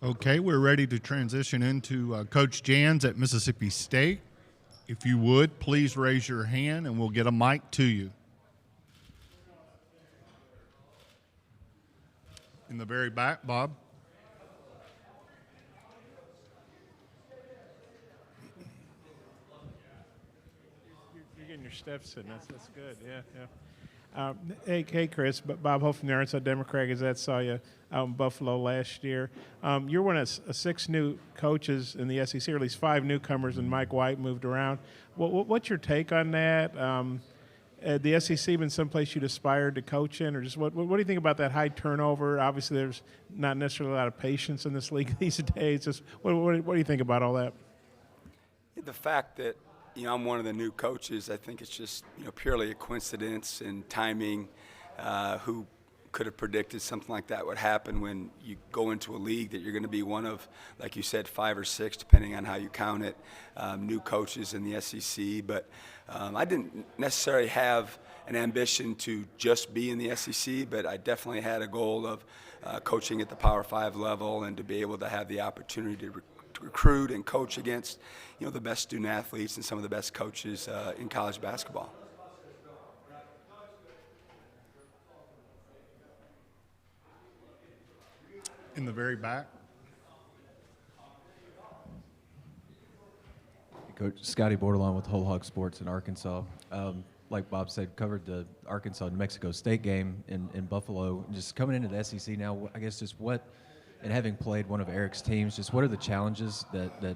Okay, we're ready to transition into Coach Jans at Mississippi State. If you would, please raise your hand and we'll get a mic to you. In the very back, Bob. You're getting your steps in. That's good. Yeah. Hey, Chris. Bob Holt from the Arkansas Democrat Gazette. Saw you out in Buffalo last year. You're one of six new coaches in the SEC, or at least five newcomers, and Mike White moved around. What's your take on that? The SEC been someplace you'd aspired to coach in, or just what do you think about that high turnover? Obviously, there's not necessarily a lot of patience in this league these days. Just what do you think about all that? The fact that I'm one of the new coaches, I think it's just purely a coincidence and timing. Who could have predicted something like that would happen when you go into a league that you're going to be one of, like you said, 5 or 6, depending on how you count it, new coaches in the SEC. But I didn't necessarily have an ambition to just be in the SEC, but I definitely had a goal of coaching at the Power 5 level and to be able to have the opportunity to recruit and coach against the best student athletes and some of the best coaches in college basketball. In the very back. Coach Scotty Bordelon with Whole Hog Sports in Arkansas. Like Bob said, covered the Arkansas-New Mexico State game in Buffalo. Just coming into the SEC now, I guess just what, and having played one of Eric's teams, just what are the challenges that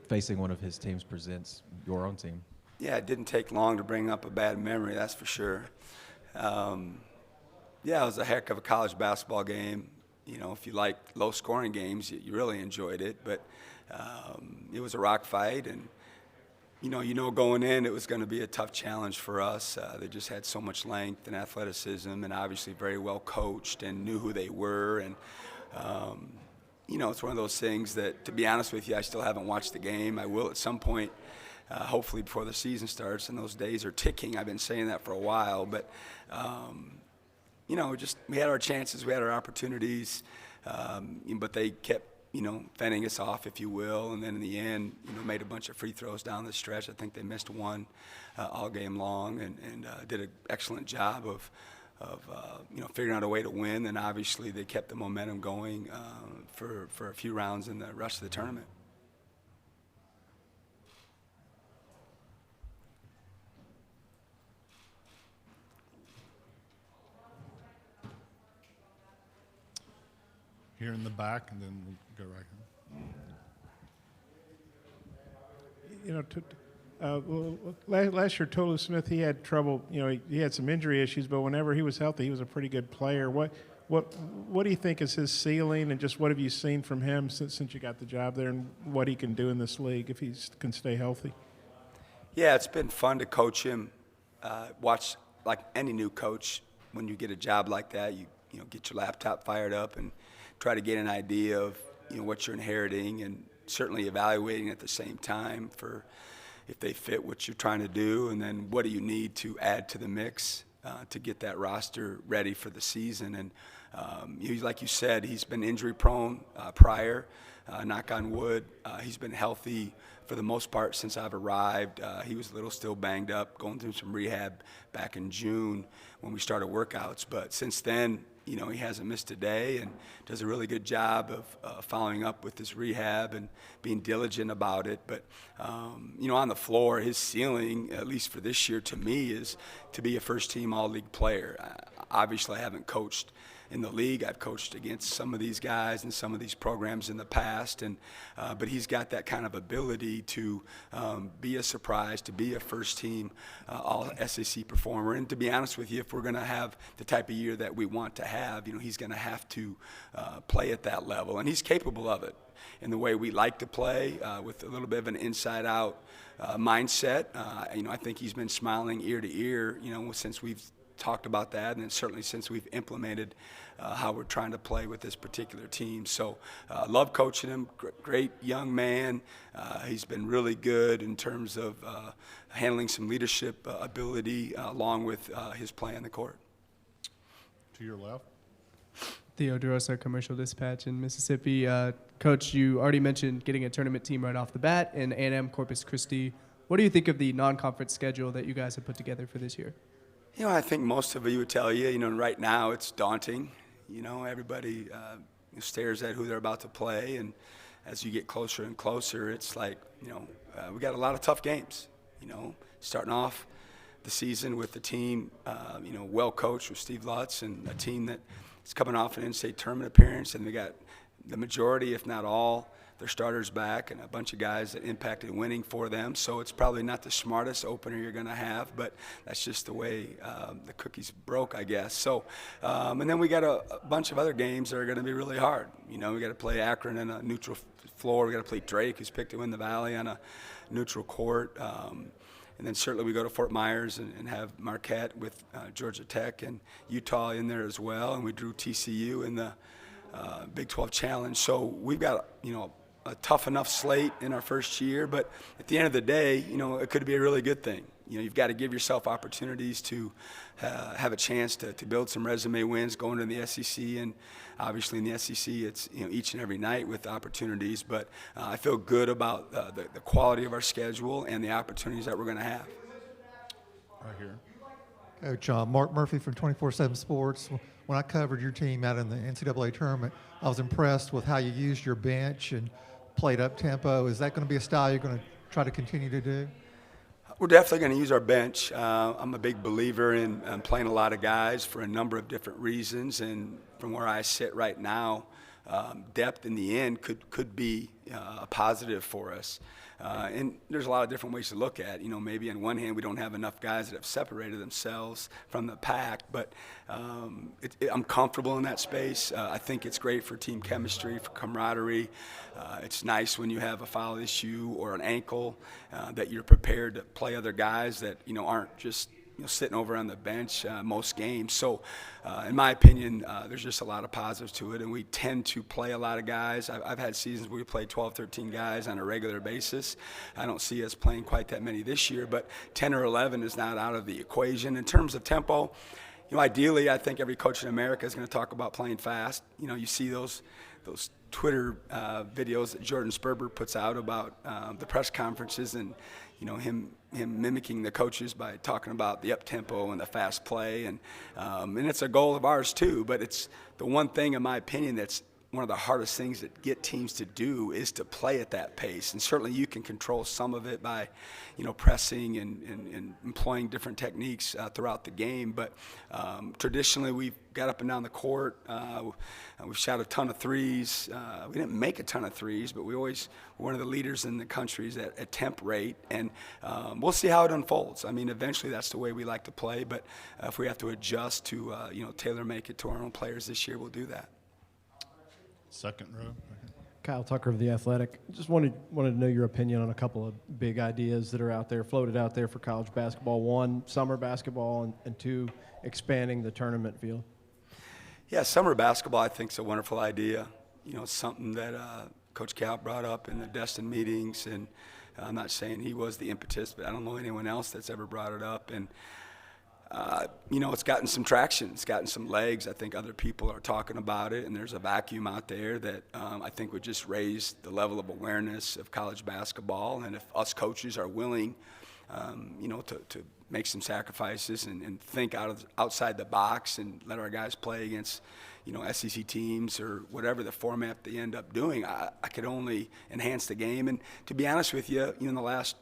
facing one of his teams presents your own team? Yeah, it didn't take long to bring up a bad memory, that's for sure. Yeah, it was a heck of a college basketball game. If you like low-scoring games, you really enjoyed it. But it was a rock fight, and going in, it was going to be a tough challenge for us. They just had so much length and athleticism, and obviously very well coached and knew who they were. And it's one of those things that, to be honest with you, I still haven't watched the game. I will at some point, hopefully before the season starts, and those days are ticking. I've been saying that for a while, but we had our chances, we had our opportunities, but they kept, fending us off, if you will, and then in the end, made a bunch of free throws down the stretch. I think they missed one all game long, and did an excellent job of figuring out a way to win. And obviously, they kept the momentum going for a few rounds in the rest of the tournament. Here in the back, and then we'll go right here. Last year, Tolu Smith, he had trouble. He had some injury issues, but whenever he was healthy, he was a pretty good player. What do you think is his ceiling, and just what have you seen from him since you got the job there, and what he can do in this league if he can stay healthy? Yeah, it's been fun to coach him. Watch, like any new coach, when you get a job like that, you get your laptop fired up and try to get an idea of what you're inheriting, and certainly evaluating at the same time for if they fit what you're trying to do, and then what do you need to add to the mix to get that roster ready for the season. And like you said, he's been injury prone prior, knock on wood. He's been healthy for the most part since I've arrived. He was a little still banged up, going through some rehab back in June when we started workouts, but since then, he hasn't missed a day and does a really good job of following up with his rehab and being diligent about it. But, on the floor, his ceiling, at least for this year to me, is to be a first-team all-league player. Obviously, I haven't coached in the league. I've coached against some of these guys and some of these programs in the past, but he's got that kind of ability to be a surprise, to be a first-team all-SEC performer. And to be honest with you, if we're going to have the type of year that we want to have, he's going to have to play at that level, and he's capable of it in the way we like to play, with a little bit of an inside-out mindset. I think he's been smiling ear to ear, since we've talked about that, and certainly since we've implemented how we're trying to play with this particular team. So love coaching him, great young man. He's been really good in terms of handling some leadership ability along with his play on the court. To your left. Theo DeRosa, Commercial Dispatch in Mississippi. Coach, you already mentioned getting a tournament team right off the bat in A&M Corpus Christi. What do you think of the non-conference schedule that you guys have put together for this year? You know, I think most of you would tell you, right now it's daunting. Everybody stares at who they're about to play, and as you get closer and closer, it's like, we got a lot of tough games. Starting off the season with the team, well coached with Steve Lutz, and a team that is coming off an in-state tournament appearance, and they got the majority, if not all, their starters back, and a bunch of guys that impacted winning for them. So it's probably not the smartest opener you're going to have, but that's just the way the cookies broke, I guess. So, and then we got a bunch of other games that are going to be really hard. We got to play Akron in a neutral floor. We got to play Drake, who's picked to win the Valley, on a neutral court. And then certainly we go to Fort Myers and have Marquette with Georgia Tech and Utah in there as well. And we drew TCU in the Big 12 Challenge. So we've got, a tough enough slate in our first year. But at the end of the day, it could be a really good thing. You've got to give yourself opportunities to have a chance to build some resume wins going to the SEC. And obviously in the SEC, it's each and every night with opportunities. But I feel good about the quality of our schedule and the opportunities that we're going to have. Right here. Coach, Mark Murphy from 24/7 Sports. When I covered your team out in the NCAA tournament, I was impressed with how you used your bench and played up tempo. Is that going to be a style you're going to try to continue to do? We're definitely going to use our bench. I'm a big believer in playing a lot of guys for a number of different reasons, and from where I sit right now, depth in the end could be a positive for us. And there's a lot of different ways to look at it. Maybe on one hand we don't have enough guys that have separated themselves from the pack, but I'm comfortable in that space. I think it's great for team chemistry, for camaraderie. It's nice when you have a foul issue or an ankle that you're prepared to play other guys that aren't just sitting over on the bench most games. So in my opinion, there's just a lot of positives to it, and we tend to play a lot of guys. I've had seasons where we play 12, 13 guys on a regular basis. I don't see us playing quite that many this year, but 10 or 11 is not out of the equation. In terms of tempo, ideally, I think every coach in America is going to talk about playing fast. You see those Twitter videos that Jordan Sperber puts out about the press conferences, and him mimicking the coaches by talking about the up tempo and the fast play, and it's a goal of ours too. But it's the one thing, in my opinion, that's one of the hardest things that get teams to do is to play at that pace. And certainly you can control some of it by, pressing and employing different techniques throughout the game. But traditionally we've got up and down the court. We've shot a ton of threes. We didn't make a ton of threes, but we always were one of the leaders in the country at temp rate. And we'll see how it unfolds. Eventually that's the way we like to play. But if we have to adjust to, tailor-make it to our own players this year, we'll do that. Second row. Kyle Tucker of The Athletic. Just wanted to know your opinion on a couple of big ideas that are out there, floated out there for college basketball. One, summer basketball, and two, expanding the tournament field. Yeah, summer basketball I think is a wonderful idea. It's something that Coach Cal brought up in the Destin meetings, and I'm not saying he was the impetus, but I don't know anyone else that's ever brought it up. And it's gotten some traction. It's gotten some legs. I think other people are talking about it, and there's a vacuum out there that I think would just raise the level of awareness of college basketball. And if us coaches are willing, to make some sacrifices and think outside the box and let our guys play against, SEC teams or whatever the format they end up doing, I could only enhance the game. And to be honest with you, in the last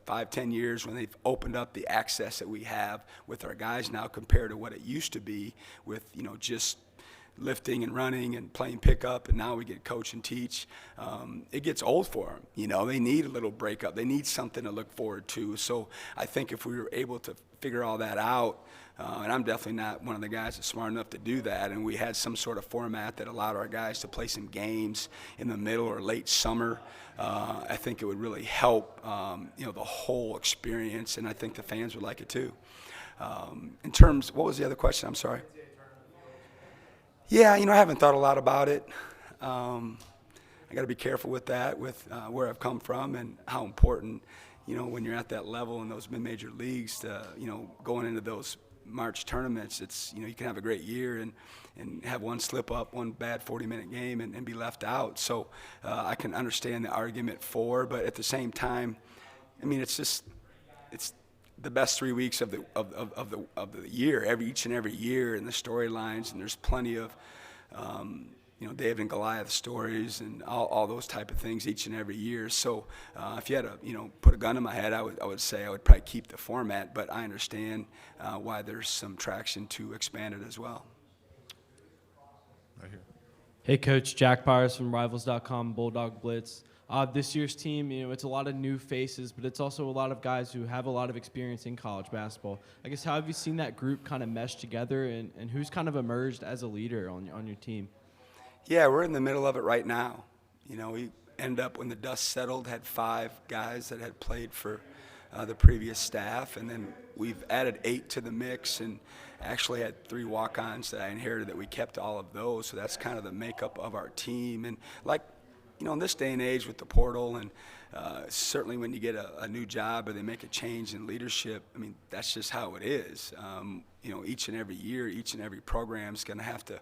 5-10 years, when they've opened up the access that we have with our guys now compared to what it used to be with, just lifting and running and playing pickup, and now we get coach and teach, it gets old for them. They need a little breakup. They need something to look forward to. So I think if we were able to figure all that out, and I'm definitely not one of the guys that's smart enough to do that, and we had some sort of format that allowed our guys to play some games in the middle or late summer, I think it would really help, the whole experience, and I think the fans would like it too. In terms, what was the other question? I'm sorry. Yeah, I haven't thought a lot about it. I got to be careful with that, with where I've come from and how important, when you're at that level in those mid-major leagues, to, going into those March tournaments, it's, you can have a great year and have one slip up, one bad 40-minute game and be left out. So I can understand the argument for, but at the same time, I mean, it's the best 3 weeks of the year, each and every year, and the storylines, and there's plenty of David and Goliath stories and all those type of things each and every year. So if you had to put a gun to my head, I would say I would probably keep the format, but I understand why there's some traction to expand it as well. Right here. Hey, Coach. Jack Byers from Rivals.com, Bulldog Blitz. This year's team, it's a lot of new faces, but it's also a lot of guys who have a lot of experience in college basketball. I guess, how have you seen that group kind of mesh together, and who's kind of emerged as a leader on your team? Yeah, we're in the middle of it right now. We ended up, when the dust settled, had 5 guys that had played for the previous staff, and then we've added 8 to the mix, and actually had 3 walk-ons that I inherited that we kept all of those. So that's kind of the makeup of our team. And in this day and age with the portal, and certainly when you get a new job or they make a change in leadership, I mean, that's just how it is. Each and every year, each and every program is going to have to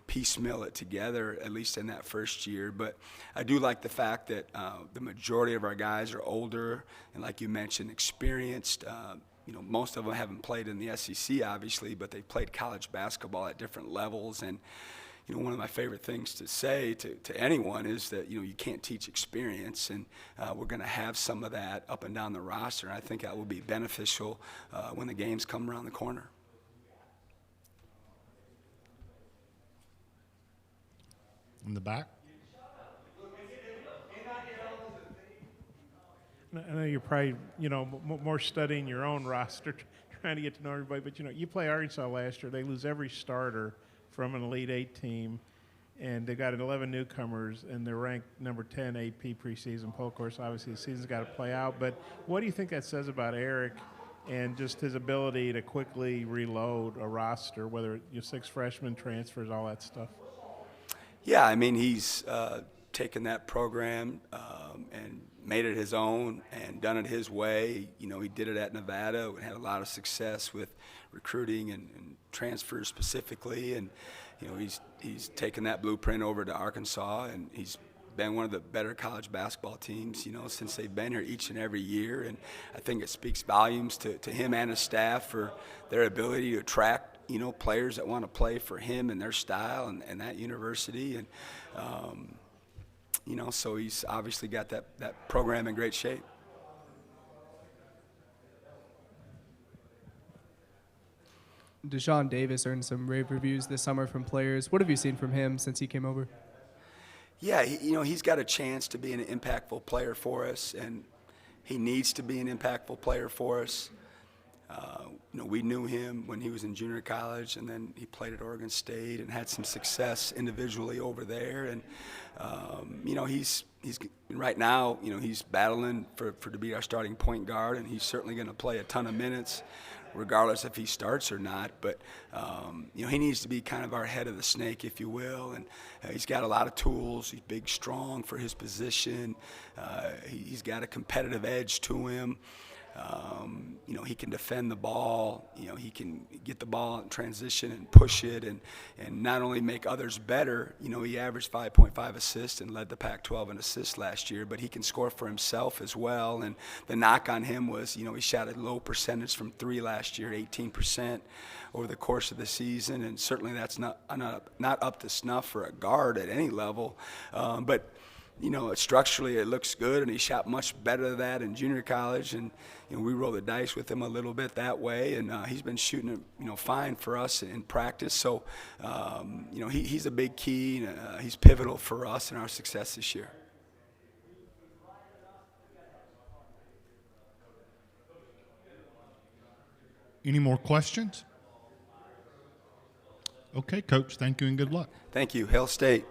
piecemeal it together, at least in that first year. But I do like the fact that the majority of our guys are older and, like you mentioned, experienced. Most of them haven't played in the SEC, obviously, but they've played college basketball at different levels. And one of my favorite things to say to anyone is that, you can't teach experience, and we're going to have some of that up and down the roster, and I think that will be beneficial when the games come around the corner. In the back. I know you're probably, more studying your own roster, trying to get to know everybody, but, you play Arkansas last year. They lose every starter from an Elite 8 team, and they got 11 newcomers, and they're ranked number 10 AP preseason poll. Of course, obviously the season's got to play out, but what do you think that says about Eric and just his ability to quickly reload a roster, whether 6 freshmen, transfers, all that stuff? Yeah, I mean, he's taken that program and made it his own and done it his way. He did it at Nevada and had a lot of success with recruiting and transfers specifically. And, he's taken that blueprint over to Arkansas, and he's been one of the better college basketball teams, since they've been here each and every year. And I think it speaks volumes to him and his staff for their ability to attract players that want to play for him and their style and that university. And, so he's obviously got that program in great shape. Deshaun Davis earned some rave reviews this summer from players. What have you seen from him since he came over? Yeah, he's got a chance to be an impactful player for us, and he needs to be an impactful player for us. We knew him when he was in junior college, and then he played at Oregon State and had some success individually over there. And he's right now, he's battling to be our starting point guard, and he's certainly going to play a ton of minutes, regardless if he starts or not. But he needs to be kind of our head of the snake, if you will. And he's got a lot of tools. He's big, strong for his position. He's got a competitive edge to him. He can defend the ball. He can get the ball in transition and push it, and not only make others better. He averaged 5.5 assists and led the Pac-12 in assists last year, but he can score for himself as well. And the knock on him was, he shot a low percentage from 3 last year, 18% over the course of the season, and certainly that's not up to snuff for a guard at any level. But structurally it looks good, and he shot much better than that in junior college, and we roll the dice with him a little bit that way, and he's been shooting it fine for us in practice. So he's a big key, and he's pivotal for us in our success this year. Any more questions? Okay, Coach, thank you and good luck. Thank you. Hail State.